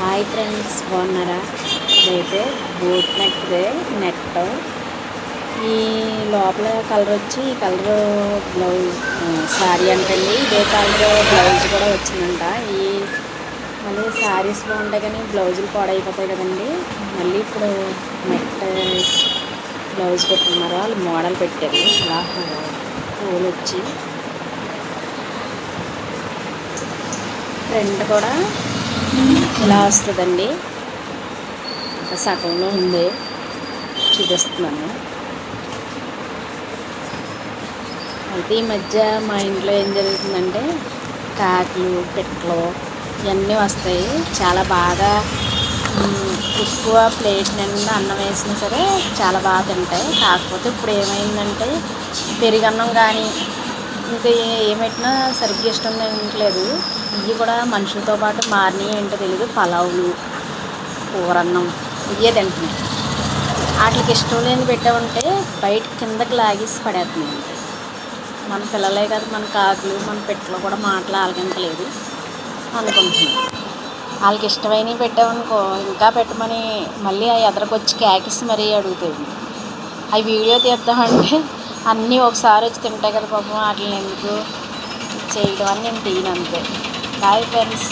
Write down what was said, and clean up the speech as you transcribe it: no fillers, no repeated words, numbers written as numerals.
Hi friends, బాగున్నారా? ఇదైతే boat net ఈ లోపల కలర్ వచ్చి ఈ కలర్ బ్లౌజ్ శారీ అంటండి. ఇదే కలర్ బ్లౌజ్ కూడా వచ్చిందంట. ఈ మళ్ళీ శారీస్ బాగుంటాయి కానీ బ్లౌజులు పాడైపోతాయి కదండి. మళ్ళీ ఇప్పుడు నెట్ బ్లౌజ్ పెట్టుకున్నారు. వాళ్ళు మోడల్ పెట్టారు. అలా పూలు వచ్చి ఫ్రంట్ కూడా ఇలా వస్తుందండి. ఇంకా సగంలో ఉంది, చూపిస్తున్నాను. అయితే ఈ మధ్య మా ఇంట్లో ఏం జరుగుతుందంటే కాకులు, పిట్టలు ఇవన్నీ వస్తాయి. చాలా బాగా ఎక్కువ ప్లేట్ నిండా అన్నం వేసినా సరే చాలా బాగా తింటాయి. కాకపోతే ఇప్పుడు ఏమైందంటే పెరుగన్నం కానీ ఇంకా ఏమెట్టినా సరిగ్గా ఇష్టం తినట్లేదు. ఇవి కూడా మనుషులతో పాటు మారినవి ఏంటో తెలియదు. పలావులు, కూరన్నం ఇవే తింటున్నాయి. వాటికి ఇష్టం లేని పెట్టామంటే బయట కిందకి లాగేసి పడేస్తున్నాయి. మన పిల్లలే కదా, మన కాకులు, మన పెట్టలు కూడా మాటలు ఆలకించలేదు అనుకుంటున్నాం. వాళ్ళకి ఇష్టమైనవి పెట్టామనుకో ఇంకా పెట్టమని మళ్ళీ ఆ ఎదరకొచ్చి కేకేసి మరీ అడుగుతాయి. అవి వీడియో తీద్దామంటే అన్నీ ఒకసారి వచ్చి తింటాయి కదా పాపం. వాటిని ఎందుకు చేయడం అని నేను తీయను, అంతే. Bye friends.